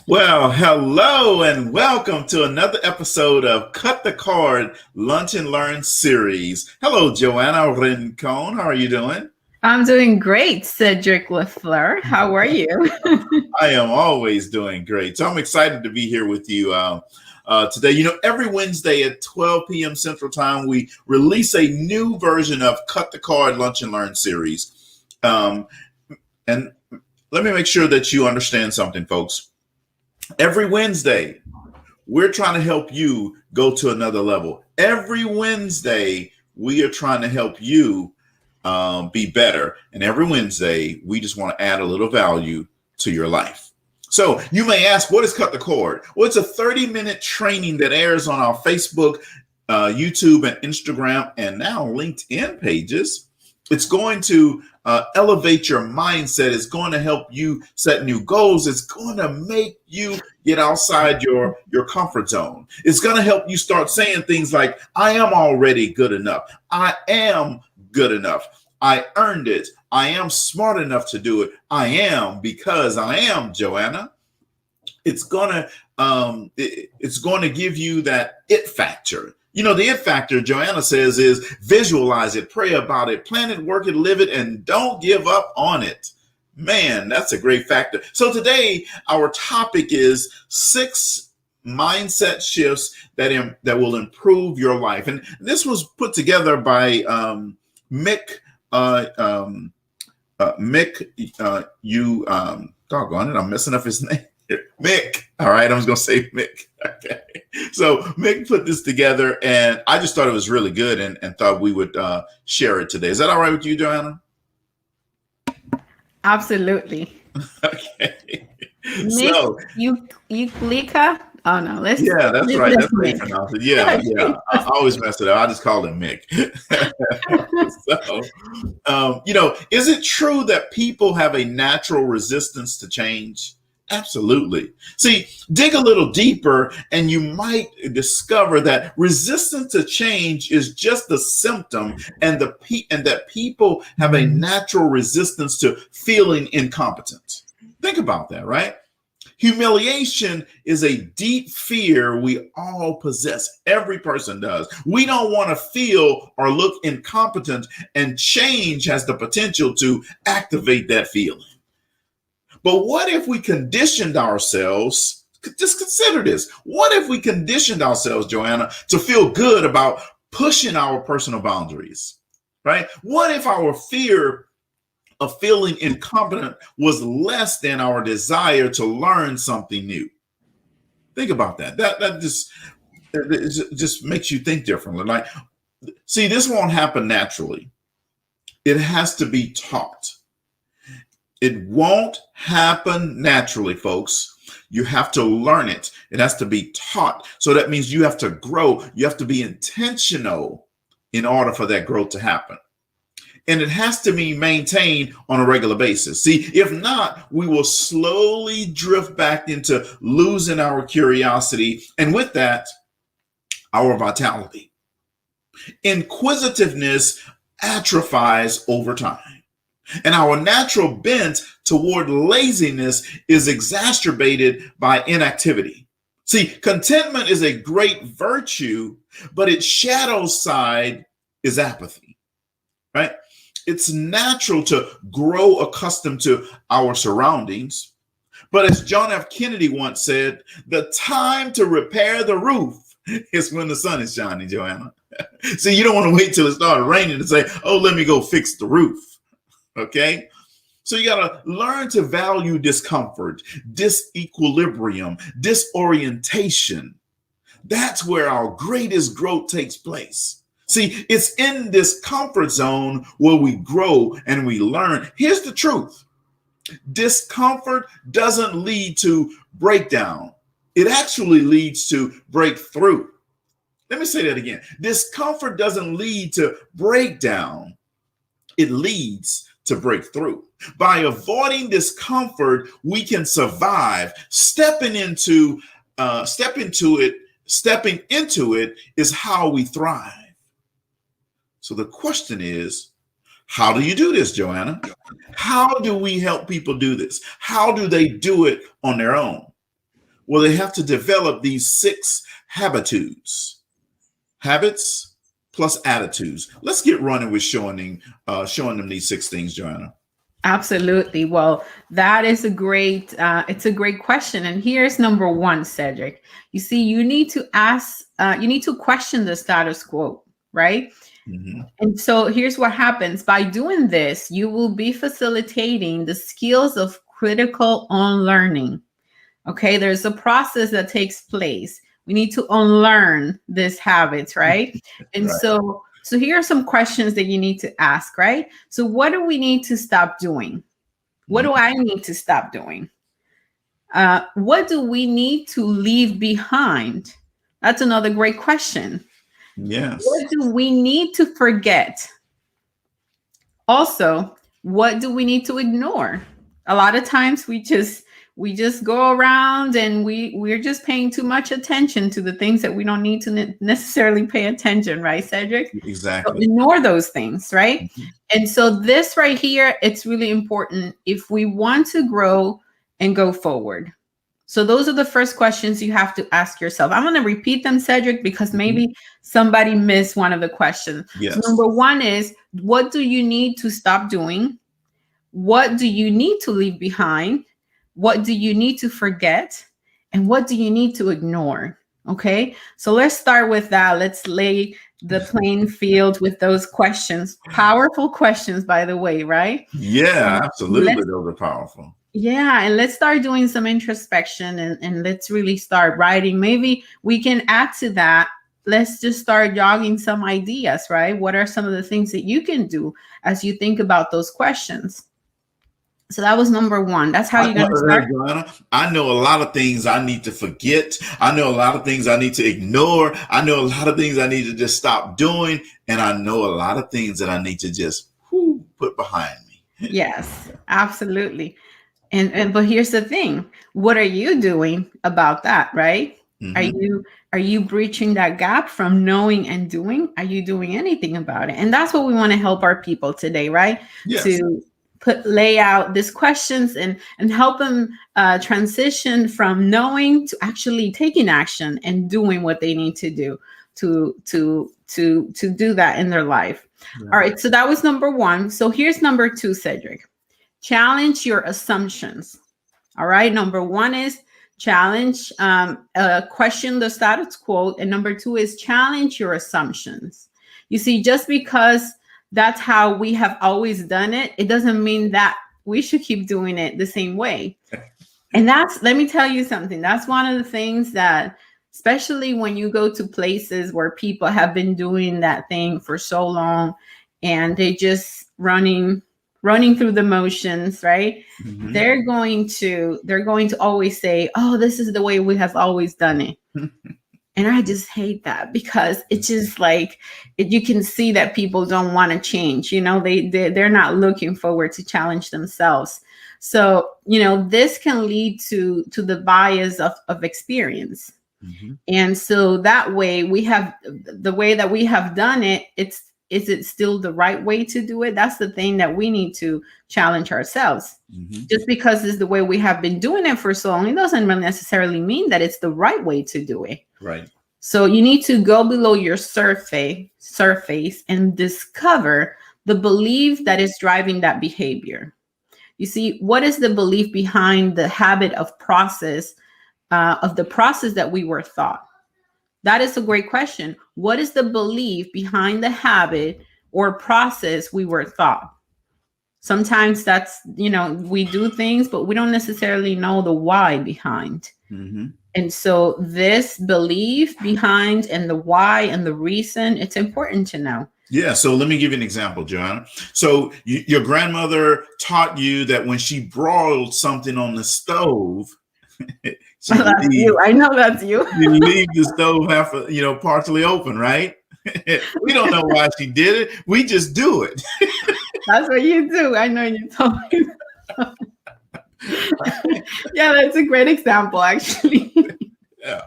Well, hello and welcome to another episode of Cut the Card Lunch and Learn series. Hello, Joanna Rincon. How are you doing? I'm doing great, Cedric Lafleur. How are you? I am always doing great. So I'm excited to be here with you today. You know, every Wednesday at 12 p.m. Central Time, we release a new version of Cut the Card Lunch and Learn series. And let me make sure that you understand something, folks. Every Wednesday, we're trying to help you go to another level. Every Wednesday, we are trying to help you be better. And every Wednesday, we just want to add a little value to your life. So you may ask, what is Cut the Cord? Well, it's a 30-minute training that airs on our Facebook, YouTube, and Instagram, and now LinkedIn pages. It's going to elevate your mindset. It's going to help you set new goals. It's going to make you get outside your comfort zone. It's going to help you start saying things like, I am already good enough. I am good enough. I earned it. I am smart enough to do it. I am because I am, Joanna. It's going to give you that it factor. You know, the it factor, Joanna says, is visualize it, pray about it, plan it, work it, live it, and don't give up on it. Man, that's a great factor. So today, our topic is 6 mindset shifts that will improve your life. And this was put together by Mick. Doggone it, I'm messing up his name. Mick. All right, I was going to say Mick. Okay. So Mick put this together, and I just thought it was really good and thought we would share it today. Is that all right with you, Joanna? Absolutely. Okay. Mick, So, Euclika? Oh, no. that's right. That's how you pronounce it. Yeah. I always mess it up. I just call him Mick. So, is it true that people have a natural resistance to change? Absolutely. See, dig a little deeper and you might discover that resistance to change is just a symptom and that people have a natural resistance to feeling incompetent. Think about that, right? Humiliation is a deep fear we all possess. Every person does. We don't want to feel or look incompetent, and change has the potential to activate that feeling. But what if we conditioned ourselves? Just consider this. What if we conditioned ourselves, Joanna, to feel good about pushing our personal boundaries, right? What if our fear of feeling incompetent was less than our desire to learn something new? Think about that. That just makes you think differently. Like, see, this won't happen naturally. It has to be taught. It won't happen naturally, folks. You have to learn it. It has to be taught. So that means you have to grow. You have to be intentional in order for that growth to happen. And it has to be maintained on a regular basis. See, if not, we will slowly drift back into losing our curiosity. And with that, our vitality. Inquisitiveness atrophies over time. And our natural bent toward laziness is exacerbated by inactivity. See, contentment is a great virtue, but its shadow side is apathy, right? It's natural to grow accustomed to our surroundings. But as John F. Kennedy once said, the time to repair the roof is when the sun is shining, Joanna. See, you don't want to wait till it started raining to say, oh, let me go fix the roof. Okay, so you got to learn to value discomfort, disequilibrium, disorientation. That's where our greatest growth takes place. See, it's in this comfort zone where we grow and we learn. Here's the truth. Discomfort doesn't lead to breakdown. It actually leads to breakthrough. Let me say that again. Discomfort doesn't lead to breakdown. It leads to break through. By avoiding discomfort, we can survive. Stepping into it is how we thrive. So the question is, how do you do this, Joanna? How do we help people do this? How do they do it on their own? Well, they have to develop these 6 habitudes, habits plus attitudes. Let's get running with showing them these 6 things, Joanna. Absolutely. Well, that is a great, it's a great question. And here's number one, Cedric. You see, you need to ask, you need to question the status quo, right? Mm-hmm. And so here's what happens. By doing this, you will be facilitating the skills of critical unlearning. Okay, there's a process that takes place. We need to unlearn these habits, right? And Right. so here are some questions that you need to ask, right? So what do we need to stop doing? What do I need to stop doing? What do we need to leave behind? That's another great question. Yes. What do we need to forget? Also, what do we need to ignore? A lot of times we just go around and we're just paying too much attention to the things that we don't need to necessarily pay attention, right, Cedric? Exactly. So ignore those things, right? Mm-hmm. And so this right here, it's really important if we want to grow and go forward. So those are the first questions you have to ask yourself. I'm going to repeat them, Cedric, because maybe somebody missed one of the questions. Yes. So number one is, what do you need to stop doing? What do you need to leave behind? What do you need to forget? And what do you need to ignore? Okay, so let's start with that. Let's lay the playing field with those questions. Powerful questions, by the way, right? Yeah, absolutely. Those are powerful. Yeah, and let's start doing some introspection and let's really start writing. Maybe we can add to that. Let's just start jogging some ideas, right? What are some of the things that you can do as you think about those questions? So that was number one. That's how you're going to start. Joanna, I know a lot of things I need to forget. I know a lot of things I need to ignore. I know a lot of things I need to just stop doing. And I know a lot of things that I need to just put behind me. Yes, absolutely. And but here's the thing. What are you doing about that, right? Mm-hmm. Are you breaching that gap from knowing and doing? Are you doing anything about it? And that's what we want to help our people today, right? Yes. To lay out these questions and help them transition from knowing to actually taking action and doing what they need to do to do that in their life. Yeah. All right, so that was number one. So here's number two, Cedric. Challenge your assumptions. All right, number one is challenge, question the status quo, and number two is challenge your assumptions. You see, just because that's how we have always done it, it doesn't mean that we should keep doing it the same way. And let me tell you something. That's one of the things that, especially when you go to places where people have been doing that thing for so long and they just running through the motions, right? Mm-hmm. They're going to always say, oh, this is the way we have always done it. And I just hate that because it's just like you can see that people don't want to change. You know, they're not looking forward to challenge themselves. So, you know, this can lead to the bias of experience. Mm-hmm. And so that way the way that we have done it, is it still the right way to do it? That's the thing that we need to challenge ourselves. Mm-hmm. Just because it's the way we have been doing it for so long, it doesn't necessarily mean that it's the right way to do it. Right. So you need to go below your surface and discover the belief that is driving that behavior. You see, what is the belief behind the habit of the process that we were taught? That is a great question. What is the belief behind the habit or process we were taught? Sometimes that's, you know, we do things, but we don't necessarily know the why behind. Mm-hmm. And so this belief behind and the why and the reason, it's important to know. Yeah. So let me give you an example, Joanna. So your grandmother taught you that when she broiled something on the stove, that's you. I know that's you. You leave the stove partially open, right? We don't know why she did it. We just do it. That's what you do. I know you told me. Yeah, that's a great example, actually. Yeah.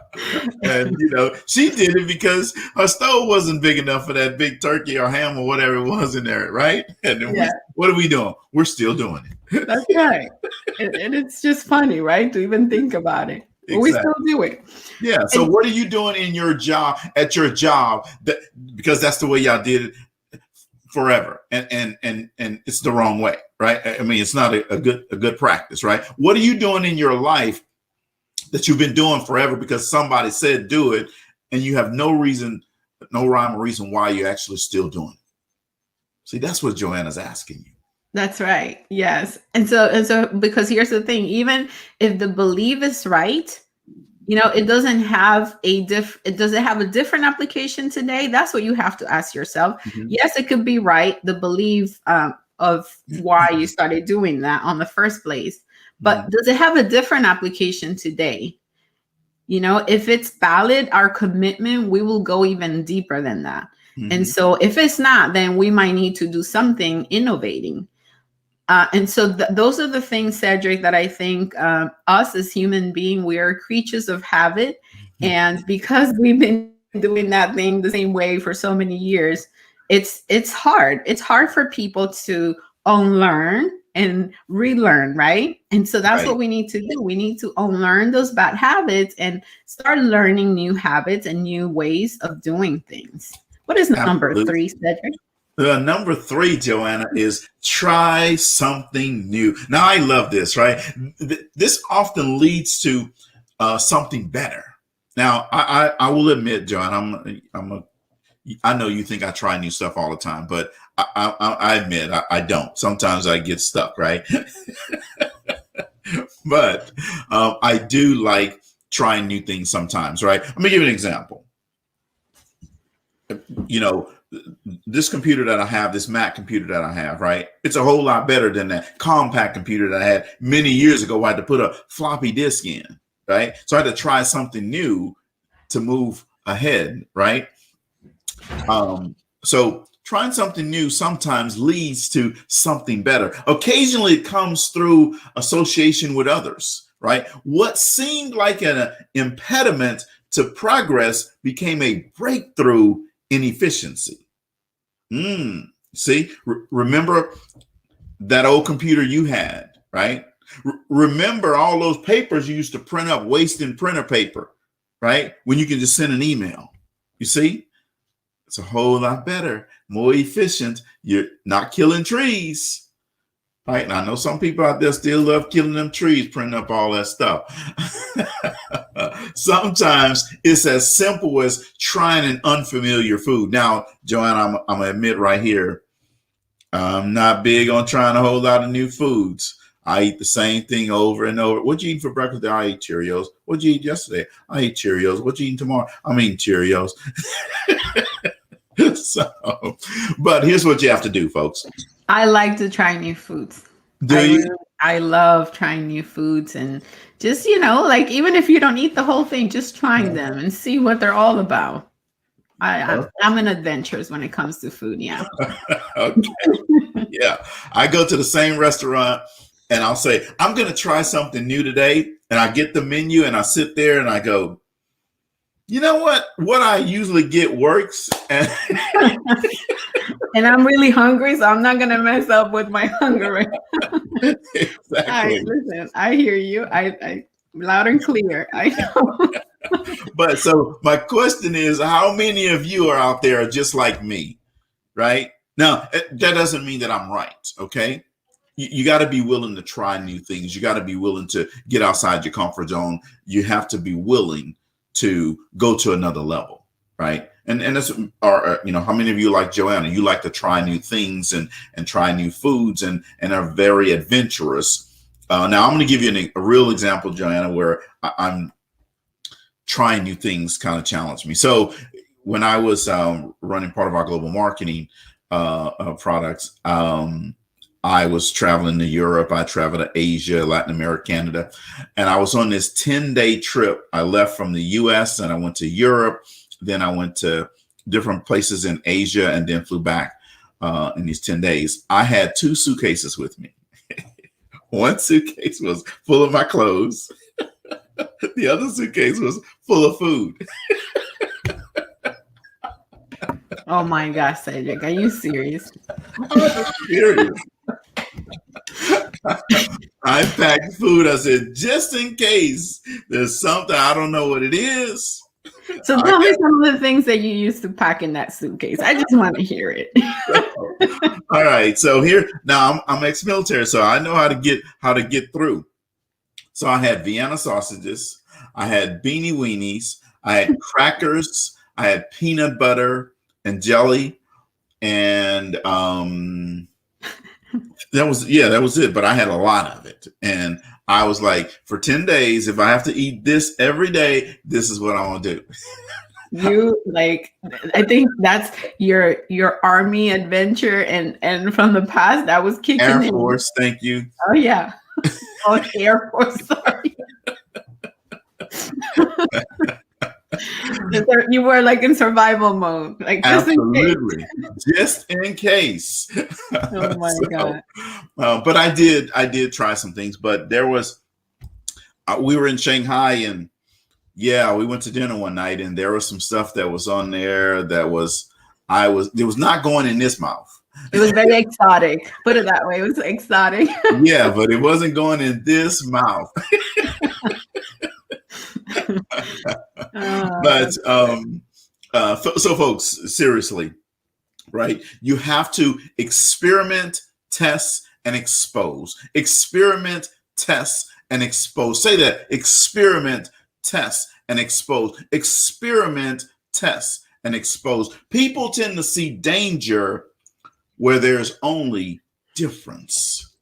And, she did it because her stove wasn't big enough for that big turkey or ham or whatever it was in there, right? And then what are we doing? We're still doing it. That's right. And it's just funny, right? To even think about it. but we still Exactly. do it. Yeah. So And what are you doing in your job, at your job, that because that's the way y'all did it forever, and it's the wrong way, right? I mean, it's not a good practice, right? What are you doing in your life that you've been doing forever because somebody said do it, and you have no reason, no rhyme or reason why you're actually still doing it? See, that's what Joanna's asking you. that's right. Yes. And so because here's the thing, even if the belief is right, it doesn't have it doesn't have a different application today. That's what you have to ask yourself. Mhm. Yes, it could be right, the belief of why you started doing that on the first place, but Mhm. does it have a different application today? If it's valid, our commitment, we will go even deeper than that. And Mhm. so if it's not, then we might need to do something innovating. And so those are the things, Cedric, that I think us as human beings, we are creatures of habit. And because we've been doing that thing the same way for so many years, it's hard. It's hard for people to unlearn and relearn, right? And so that's what Right. we need to do. We need to unlearn those bad habits and start learning new habits and new ways of doing things. What is number Absolutely. 3, Cedric? Number 3, Joanna, is try something new. Now, I love this, right? This often leads to something better. Now, I will admit, Joanna, I know you think I try new stuff all the time, but I admit I don't. Sometimes I get stuck, right? But I do like trying new things sometimes, right? Let me give you an example. You know, this computer that I have, this Mac computer that I have, right? It's a whole lot better than that compact computer that I had many years ago. I had to put a floppy disk in, right? So I had to try something new to move ahead, right? So trying something new sometimes leads to something better. Occasionally, it comes through association with others, right? What seemed like an impediment to progress became a breakthrough in efficiency. See, remember that old computer you had, right? Remember all those papers you used to print up, wasting printer paper, right? When you can just send an email. You see, it's a whole lot better, more efficient. You're not killing trees, right? And I know some people out there still love killing them trees, printing up all that stuff. Sometimes it's as simple as trying an unfamiliar food. Now, Joanna, I'm gonna admit right here, I'm not big on trying a whole lot of new foods. I eat the same thing over and over. What'd you eat for breakfast? I ate Cheerios. What'd you eat yesterday? I ate Cheerios. What you eating tomorrow? I'm eating Cheerios. So, but here's what you have to do, folks. I like to try new foods. Do you? I love trying new foods, and just, like, even if you don't eat the whole thing, just trying them and see what they're all about. I'm an adventurous when it comes to food. Yeah. Okay. Yeah. I go to the same restaurant and I'll say, I'm going to try something new today. And I get the menu and I sit there and I go, you know what? What I usually get works. And And I'm really hungry, so I'm not gonna mess up with my hunger. exactly. Listen, I hear you. I loud and clear. I know. But so my question is, how many of you are out there just like me? Right? Now, that doesn't mean that I'm right. Okay. You got to be willing to try new things. You got to be willing to get outside your comfort zone. You have to be willing to go to another level, right? And that's, or how many of you, like Joanna, you like to try new things and try new foods and are very adventurous. Now I'm going to give you a real example, Joanna, where I'm trying new things kind of challenged me. So when I was running part of our global marketing products, I was traveling to Europe. I traveled to Asia, Latin America, Canada, and I was on this 10-day trip. I left from the US and I went to Europe. Then I went to different places in Asia and then flew back in these 10 days. I had 2 suitcases with me. One suitcase was full of my clothes. The other suitcase was full of food. Oh my gosh, Cedric, are you serious? I'm serious. I packed food. I said, just in case there's something, I don't know what it is. So I tell me some of the things that you used to pack in that suitcase. I just want to hear it. All right. So here now I'm ex-military, so I know how to get through. So I had Vienna sausages, I had beanie weenies, I had crackers, I had peanut butter and jelly, and that was it. But I had a lot of it, and I was like, for 10 days, if I have to eat this every day, this is what I want to do. You like, I think that's your army adventure, and from the past that was kicking Air in. Force, thank you. Oh yeah. Oh, Air Force. Sorry. You were like in survival mode, like just Absolutely, just in case. Oh my God. But I did try some things. But there was, we were in Shanghai, and yeah, we went to dinner one night, and there was some stuff that was on there that was, it was not going in this mouth. It was very exotic. Put it that way. It was exotic. Yeah, but it wasn't going in this mouth. But so folks, seriously, right? You have to experiment, test, and expose. Experiment, test, and expose. Say that. Experiment, test, and expose. Experiment, test, and expose. People tend to see danger where there's only difference.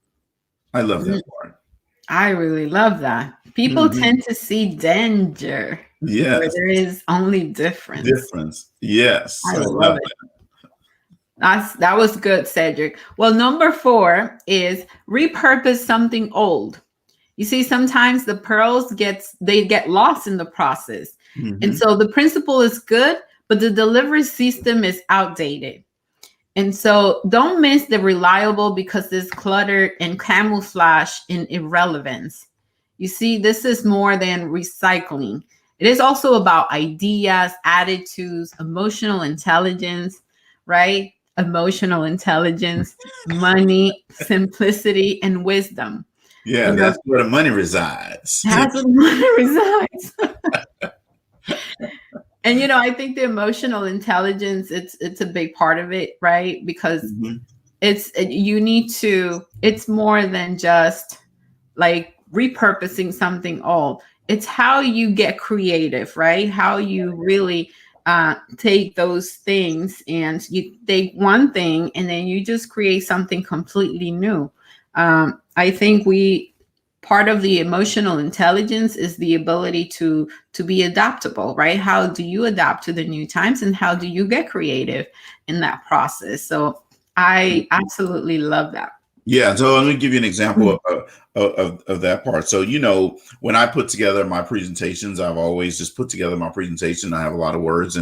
I love that part. I really love that. People tend to see danger where there is only difference. Difference. Yes. I love it. That was good, Cedric. Well, number 4 is repurpose something old. You see, sometimes the pearls get lost in the process. And so the principle is good, but the delivery system is outdated. And so don't miss the reliable because it's cluttered and camouflage in irrelevance. You see, this is more than recycling. It is also about ideas, attitudes, emotional intelligence, right? Emotional intelligence, money, simplicity, and wisdom. Yeah, that's where the money resides. That's where the money resides. And, I think the emotional intelligence, it's a big part of it, right? Because it's more than just like repurposing something old. It's how you get creative, right? How you really take those things and you take one thing and then you just create something completely new. I think part of the emotional intelligence is the ability to be adaptable, right? How do you adapt to the new times and how do you get creative in that process? So I absolutely love that. Yeah. So let me give you an example of that part. So, when I put together my presentations, I've always just put together my presentation. I have a lot of words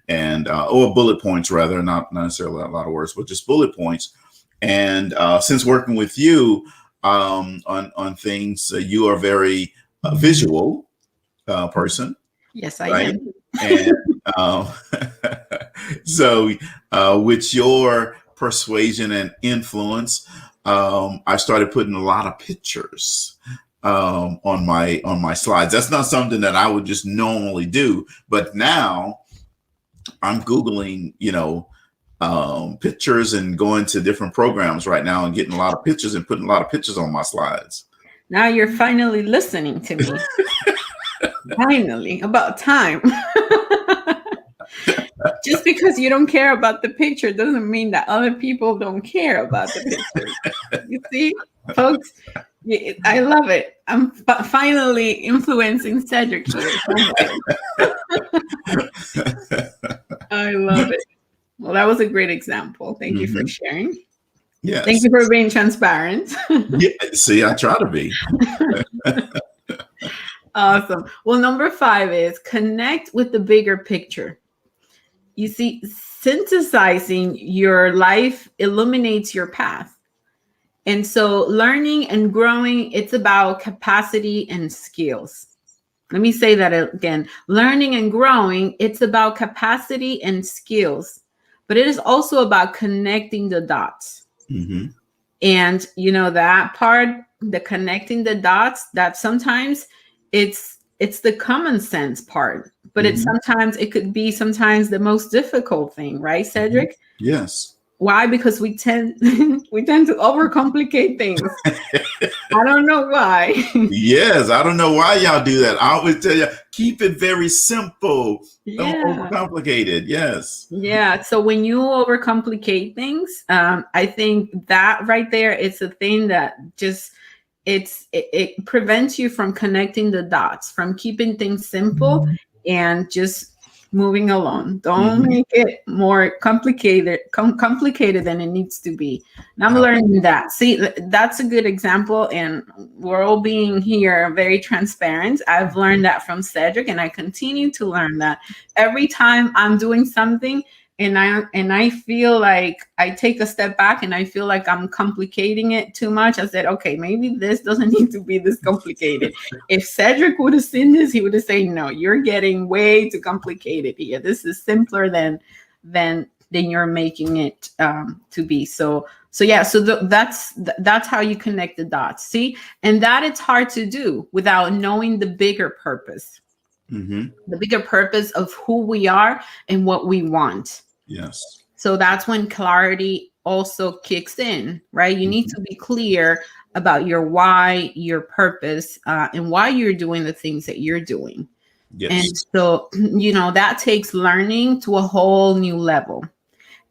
and bullet points rather, not necessarily a lot of words, but just bullet points. And since working with you, on things. You are very visual person. Yes, I am. And so with your persuasion and influence, I started putting a lot of pictures on my slides. That's not something that I would just normally do, but now I'm Googling, pictures and going to different programs right now and getting a lot of pictures and putting a lot of pictures on my slides. Now you're finally listening to me. Finally, about time. Just because you don't care about the picture doesn't mean that other people don't care about the picture. You see, folks, I love it. I'm finally influencing Cedric here. I love it. Well, that was a great example. Thank you for sharing. Yes. Thank you for being transparent. Yeah, see, I try to be. Awesome. Well, number 5 is connect with the bigger picture. You see, synthesizing your life illuminates your path. And so learning and growing, it's about capacity and skills. Let me say that again. Learning and growing, it's about capacity and skills. But it is also about connecting the dots. And that part, the connecting the dots, that sometimes it's the common sense part, but it's Mhm. sometimes it could be sometimes the most difficult thing, right, Mhm. Cedric? Yes. Why? Because we tend we tend to overcomplicate things. I don't know why. Yes, I don't know why y'all do that. I always tell you, keep it very simple. Don't Yeah. overcomplicate it. Yes. Yeah. So when you overcomplicate things, I think that right there, it's a thing that just it prevents you from connecting the dots, from keeping things simple and just moving along. Don't Mhm. make it more complicated than it needs to be. And I'm learning that. See, that's a good example, and we're all being here very transparent. I've learned that from Cedric, and I continue to learn that every time I'm doing something and I feel like I take a step back and I feel like I'm complicating it too much. I said, okay, maybe this doesn't need to be this complicated. If Cedric would have seen this, he would have said, no, you're getting way too complicated here. This is simpler than you're making it to be. So yeah, so that's how you connect the dots. See, and that it's hard to do without knowing the bigger purpose, Mhm. the bigger purpose of who we are and what we want. Yes. So that's when clarity also kicks in, right? You need Mhm. to be clear about your why, your purpose, and why you're doing the things that you're doing. And Yes. so, that takes learning to a whole new level.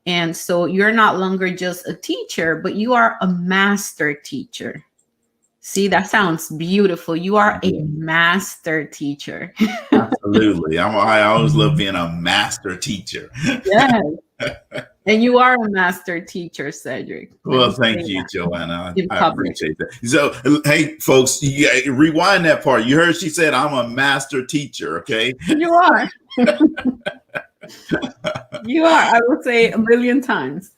And so you're not longer just a teacher, but you are a master teacher. See, that sounds beautiful. You are a master teacher. Absolutely. I always love being a master teacher. Yes. And you are a master teacher, Cedric. Let Well, me say thank you, that Joanna. in I public. appreciate that. So, hey, folks, rewind that part. You heard she said, I'm a master teacher. Okay. You are. You are. I would say a million times.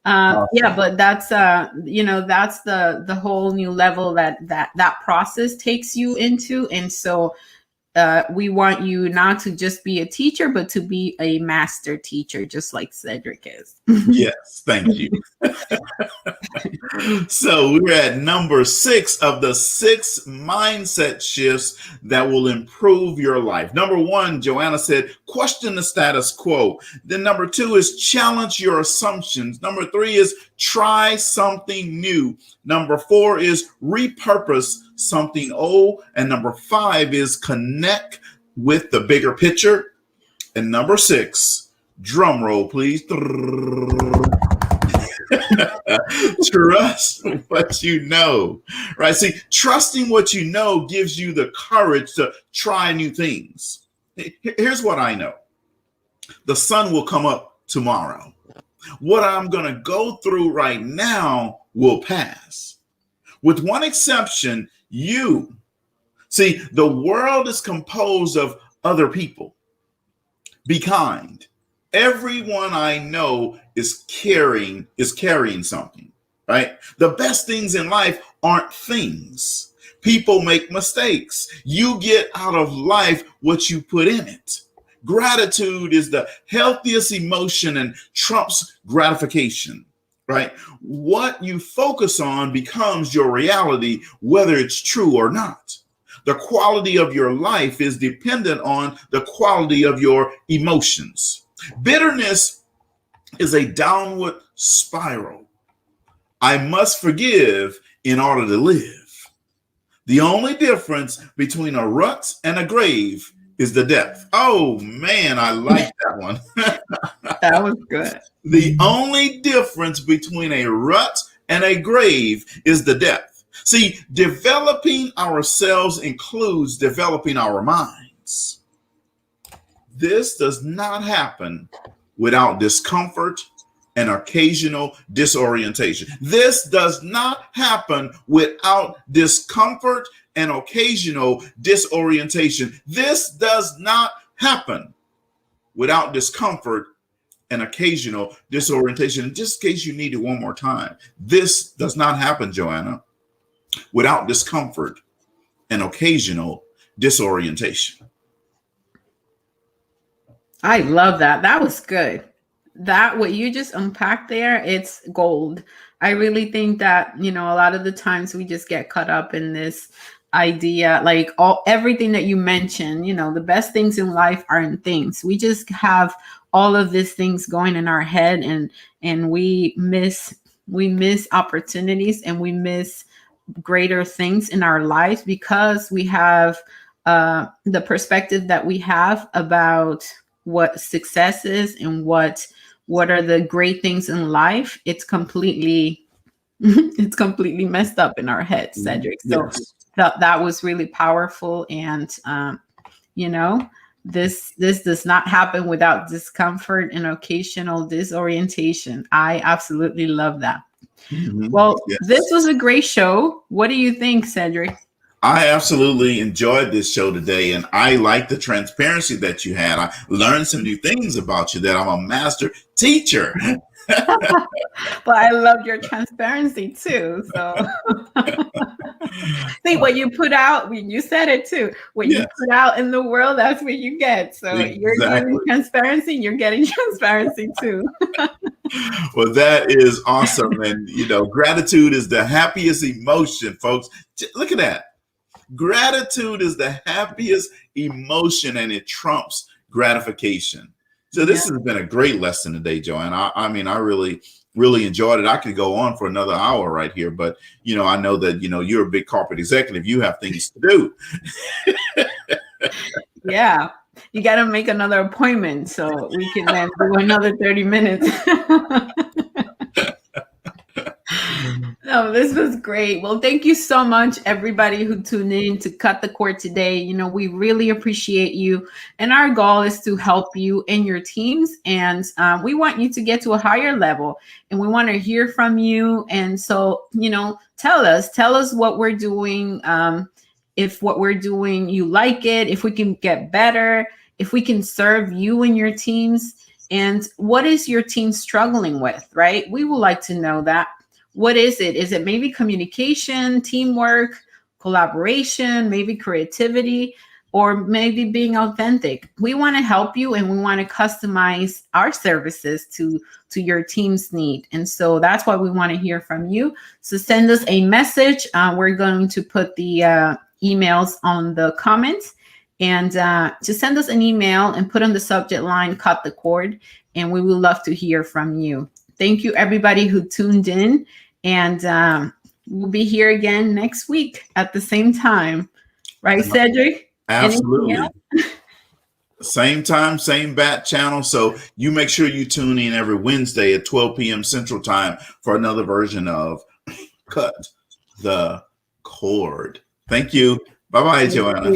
Yeah, Awesome. but that's that's the whole new level that process takes you into. And so we want you not to just be a teacher, but to be a master teacher, just like Cedric is. Yes. Thank you. So we're at number 6 of the 6 mindset shifts that will improve your life. Number 1, Joanna said, question the status quo. Then number 2 is challenge your assumptions. Number 3 is try something new. Number 4 is repurpose something old. And number 5 is connect with the bigger picture. And number 6, drum roll, please. Trust what you know, right? See, trusting what you know gives you the courage to try new things. Here's what I know: the sun will come up tomorrow. What I'm going to go through right now will pass. With one exception, you. See, the world is composed of other people. Be kind. Everyone I know is carrying something, right? The best things in life aren't things. People make mistakes. You get out of life what you put in it. Gratitude is the healthiest emotion and trumps gratification, right? What you focus on becomes your reality, whether it's true or not. The quality of your life is dependent on the quality of your emotions. Bitterness is a downward spiral. I must forgive in order to live. The only difference between a rut and a grave is the depth. Oh man, I like that one. That was good. The only difference between a rut and a grave is the depth. See, developing ourselves includes developing our minds. This does not happen without discomfort and occasional disorientation. This does not happen without discomfort and occasional disorientation. This does not happen without discomfort and occasional disorientation. Just in case you need it one more time, this does not happen, Joanna, without discomfort and occasional disorientation. I love that. That was good. That what you just unpacked there, it's gold. I really think that, a lot of the times we just get caught up in this idea, like everything that you mentioned, the best things in life aren't things. We just have all of these things going in our head, and we miss opportunities, and we miss greater things in our lives because we have the perspective that we have about what success is and what are the great things in life. It's completely it's completely messed up in our head, Cedric. So Yes. that was really powerful, and you know this does not happen without discomfort and occasional disorientation. I absolutely love that. Well, this Yes. was a great show. What do you think, Cedric? I absolutely enjoyed this show today, and I like the transparency that you had. I learned some new things about you, that I'm a master teacher. But I loved your transparency too. So see what you put out, you said it too. What you Yes, put out in the world, that's what you get. So you're giving exactly. transparency, you're getting transparency too. Well, that is awesome. And, gratitude is the happiest emotion, folks. Look at that. Gratitude is the happiest emotion, and it trumps gratification. So Yeah. this has been a great lesson today, Joanne. I mean, I really, really enjoyed it. I could go on for another hour right here, but I know that you're a big corporate executive. You have things to do. Yeah. You got to make another appointment so we can then do another 30 minutes. No, this was great. Well, thank you so much, everybody who tuned in to Cut the Cord today. We really appreciate you. And our goal is to help you and your teams. And we want you to get to a higher level. And we want to hear from you. And so, tell us what we're doing. If what we're doing, you like it, if we can get better, if we can serve you and your teams. And what is your team struggling with, right? We would like to know that. What is it? Is it maybe communication, teamwork, collaboration, maybe creativity, or maybe being authentic? We want to help you, and we want to customize our services to your team's need. And so that's why we want to hear from you. So send us a message. We're going to put the emails on the comments, and just send us an email and put on the subject line, Cut the Cord, and we would love to hear from you. Thank you, everybody who tuned in. And we'll be here again next week at the same time. Right, Cedric? Absolutely. Same time, same bat channel. So you make sure you tune in every Wednesday at 12 p.m. Central Time for another version of Cut the Cord. Thank you. Bye-bye, Joanna.